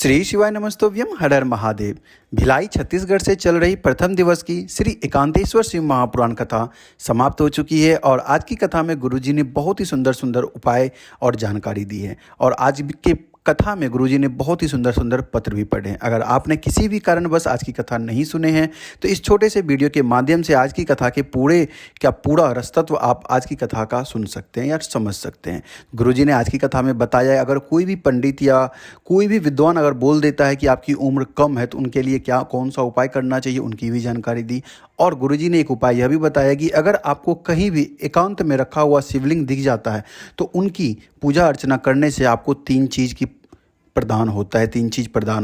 श्री शिवाय नमस्तोभ्यम। हर हर महादेव। भिलाई छत्तीसगढ़ से चल रही प्रथम दिवस की श्री एकांतेश्वर शिव महापुराण कथा समाप्त हो चुकी है और आज की कथा में गुरुजी ने बहुत ही सुंदर सुंदर उपाय और जानकारी दी है। और आज के कथा में गुरुजी ने बहुत ही सुंदर सुंदर पत्र भी पढ़े हैं। अगर आपने किसी भी कारणवश आज की कथा नहीं सुने हैं तो इस छोटे से वीडियो के माध्यम से आज की कथा के पूरा रसतत्व आप आज की कथा का सुन सकते हैं या समझ सकते हैं। गुरुजी ने आज की कथा में बताया है, अगर कोई भी पंडित या कोई भी विद्वान अगर बोल देता है कि आपकी उम्र कम है तो उनके लिए कौन सा उपाय करना चाहिए, उनकी भी जानकारी दी। और गुरुजी ने एक उपाय यह भी बताया कि अगर आपको कहीं भी एकांत में रखा हुआ शिवलिंग दिख जाता है तो उनकी पूजा अर्चना करने से आपको तीन चीज़ प्रदान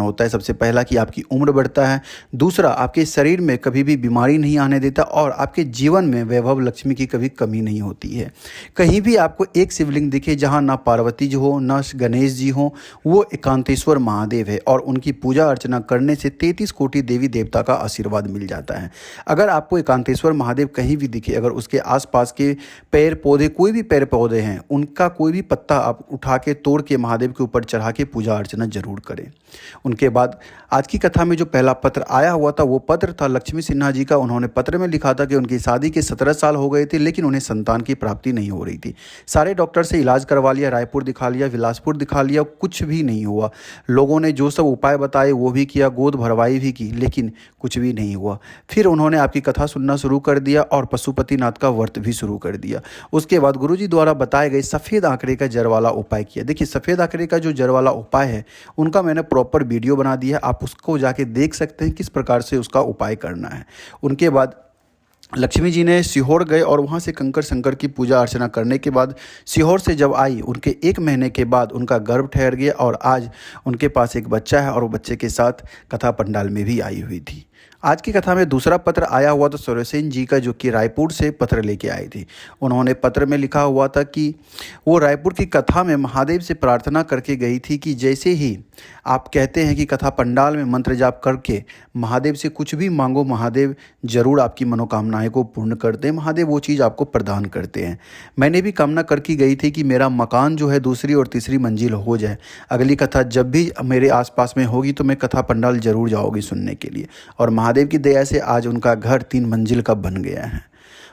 होता है। सबसे पहला कि आपकी उम्र बढ़ता है, दूसरा आपके शरीर में कभी भी बीमारी नहीं आने देता और आपके जीवन में वैभव लक्ष्मी की कभी कमी नहीं होती है। कहीं भी आपको एक शिवलिंग दिखे जहाँ ना पार्वती जी हो ना गणेश जी हो, वो एकांतेश्वर महादेव है और उनकी पूजा अर्चना करने से 33 कोटि देवी देवता का आशीर्वाद मिल जाता है। अगर आपको एकांतेश्वर महादेव कहीं भी दिखे, अगर उसके आसपास के कोई भी पेड़ पौधे हैं, उनका कोई भी पत्ता आप उठा के तोड़ के महादेव के ऊपर चढ़ा के पूजा अर्चना जरूर करें। उनके बाद आज की कथा में जो पहला पत्र आया हुआ था वो पत्र था लक्ष्मी सिन्हा जी का। उन्होंने पत्र में लिखा था कि उनकी शादी के 17 साल हो गए थे लेकिन उन्हें संतान की प्राप्ति नहीं हो रही थी। सारे डॉक्टर से इलाज करवा लिया, रायपुर दिखा लिया, बिलासपुर दिखा लिया, कुछ भी नहीं हुआ। लोगों ने जो सब उपाय बताए वो भी किया, गोद भरवाई भी की, लेकिन कुछ भी नहीं हुआ। फिर उन्होंने आपकी कथा सुनना शुरू कर दिया और पशुपतिनाथ का व्रत भी शुरू कर दिया। उसके बाद गुरुजी द्वारा बताए गए सफ़ेद आंकड़े का जर वाला उपाय किया। देखिए, सफ़ेद आंकड़े का जो जर वाला उपाय है उनका मैंने प्रॉपर वीडियो बना दिया है, आप उसको जाके देख सकते हैं किस प्रकार से उसका उपाय करना है। उनके बाद लक्ष्मी जी ने सीहोर गए और वहाँ से कंकर शंकर की पूजा अर्चना करने के बाद सीहोर से जब आई, उनके 1 महीने के बाद उनका गर्भ ठहर गया और आज उनके पास एक बच्चा है और वो बच्चे के साथ कथा पंडाल में भी आई हुई थी। आज की कथा में दूसरा पत्र आया हुआ था सुरेसेन जी का, जो कि रायपुर से पत्र लेके आए थे। उन्होंने पत्र में लिखा हुआ था कि वो रायपुर की कथा में महादेव से प्रार्थना करके गई थी कि जैसे ही आप कहते हैं कि कथा पंडाल में मंत्र जाप करके महादेव से कुछ भी मांगो, महादेव जरूर आपकी मनोकामनाएं को पूर्ण करते हैं, महादेव वो चीज़ आपको प्रदान करते हैं। मैंने भी कामना करके गई थी कि मेरा मकान जो है 2री और 3री मंजिल हो जाए। अगली कथा जब भी मेरे आसपास में होगी तो मैं कथा पंडाल जरूर जाऊँगी सुनने के लिए। और महादेव की दया से आज उनका घर 3 मंजिल का बन गया है।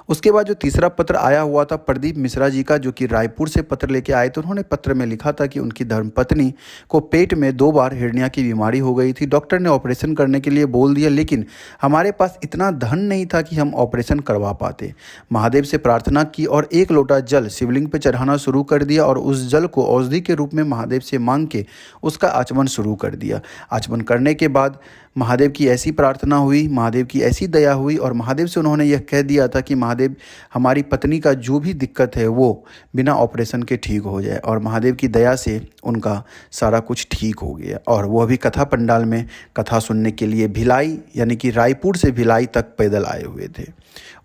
उसके बाद जो तीसरा पत्र आया हुआ था प्रदीप मिश्रा जी का, जो कि रायपुर से पत्र लेके आए थे। उन्होंने पत्र में लिखा था कि उनकी धर्मपत्नी को पेट में 2 बार हिरनिया की बीमारी हो गई थी। डॉक्टर ने ऑपरेशन करने के लिए बोल दिया, लेकिन हमारे पास इतना धन नहीं था कि हम ऑपरेशन करवा पाते। महादेव से प्रार्थना की और 1 लोटा जल शिवलिंग पर चढ़ाना शुरू कर दिया और उस जल को औषधि के रूप में महादेव से मांग के उसका आचमन शुरू कर दिया। आचमन करने के बाद महादेव की ऐसी प्रार्थना हुई, महादेव की ऐसी दया हुई और महादेव से उन्होंने यह कह दिया था कि महादेव हमारी पत्नी का जो भी दिक्कत है वो बिना ऑपरेशन के ठीक हो जाए। और महादेव की दया से उनका सारा कुछ ठीक हो गया और वो अभी कथा पंडाल में कथा सुनने के लिए भिलाई यानी कि रायपुर से भिलाई तक पैदल आए हुए थे।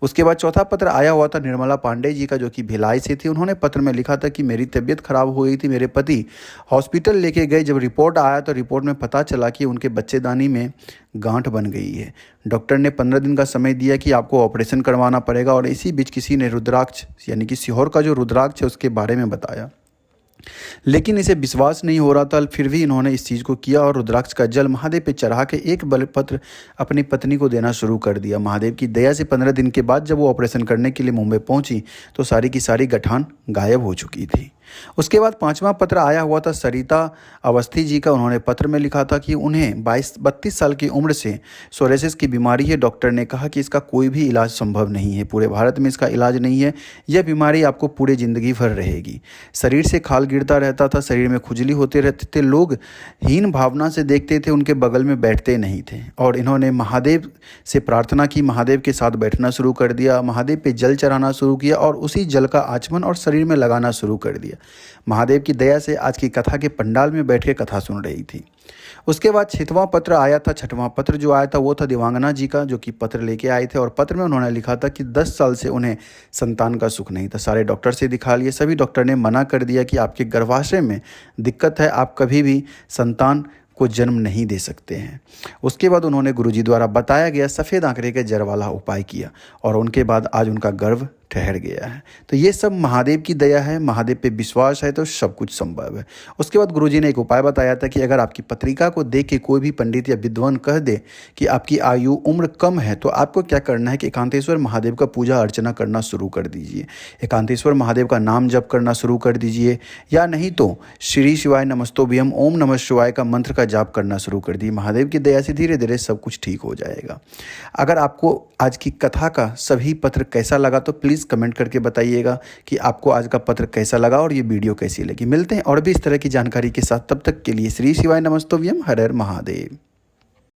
उसके बाद चौथा पत्र आया हुआ था निर्मला पांडे जी का, जो कि भिलाई से थी। उन्होंने पत्र में लिखा था कि मेरी तबीयत खराब हो गई थी, मेरे पति हॉस्पिटल लेके गए। जब रिपोर्ट आया तो रिपोर्ट में पता चला कि उनके बच्चेदानी में गांठ बन गई है। डॉक्टर ने 15 दिन का समय दिया कि आपको ऑपरेशन करवाना पड़ेगा और इसी बीच किसी ने रुद्राक्ष यानी कि सीहोर का जो रुद्राक्ष है उसके बारे में बताया, लेकिन इसे विश्वास नहीं हो रहा था। फिर भी इन्होंने इस चीज़ को किया और रुद्राक्ष का जल महादेव पे चढ़ा के एक बलपत्र अपनी पत्नी को देना शुरू कर दिया। महादेव की दया से 15 दिन के बाद जब वो ऑपरेशन करने के लिए मुंबई पहुंची तो सारी की सारी गठान गायब हो चुकी थी। उसके बाद 5वां पत्र आया हुआ था सरिता अवस्थी जी का। उन्होंने पत्र में लिखा था कि उन्हें 32 साल की उम्र से सोरेसिस की बीमारी है। डॉक्टर ने कहा कि इसका कोई भी इलाज संभव नहीं है, पूरे भारत में इसका इलाज नहीं है, यह बीमारी आपको पूरे ज़िंदगी भर रहेगी। शरीर से खाल गिरता रहता था, शरीर में खुजली होते रहते थे, लोग हीन भावना से देखते थे, उनके बगल में बैठते नहीं थे। और इन्होंने महादेव से प्रार्थना की, महादेव के साथ बैठना शुरू कर दिया, महादेव पे जल चढ़ाना शुरू किया और उसी जल का आचमन और शरीर में लगाना शुरू कर दिया। महादेव की दया से आज की कथा के पंडाल में बैठ के कथा सुन रही थी। उसके बाद 6वां पत्र आया था। 6वां पत्र जो आया था वो था दिवांगना जी का, जो कि पत्र लेके आए थे और पत्र में उन्होंने लिखा था कि 10 साल से उन्हें संतान का सुख नहीं था। सारे डॉक्टर से दिखा लिए, सभी डॉक्टर ने मना कर दिया कि आपके गर्भाशय में दिक्कत है, आप कभी भी संतान को जन्म नहीं दे सकते हैं। उसके बाद उन्होंने गुरुजी द्वारा बताया गया सफ़ेद आंकड़े के जर वाला उपाय किया और उनके बाद आज उनका गर्भ ठहर गया है। तो ये सब महादेव की दया है, महादेव पे विश्वास है तो सब कुछ संभव है। उसके बाद गुरुजी ने एक उपाय बताया था कि अगर आपकी पत्रिका को देख के कोई भी पंडित या विद्वान कह दे कि आपकी आयु उम्र कम है, तो आपको क्या करना है कि एकांतेश्वर महादेव का पूजा अर्चना करना शुरू कर दीजिए। एकांतेश्वर महादेव का नाम जप करना शुरू कर दीजिए, या नहीं तो श्री शिवाय नमस्तोभ्यम ओम नमः शिवाय का मंत्र का जाप करना शुरू कर दिए। महादेव की दया से धीरे धीरे सब कुछ ठीक हो जाएगा। अगर आपको आज की कथा का सभी पत्र कैसा लगा तो प्लीज़ कमेंट करके बताइएगा कि आपको आज का पत्र कैसा लगा और ये वीडियो कैसी लगी। मिलते हैं और भी इस तरह की जानकारी के साथ, तब तक के लिए श्री शिवाय नमस्तोभ्यम, हर हर महादेव।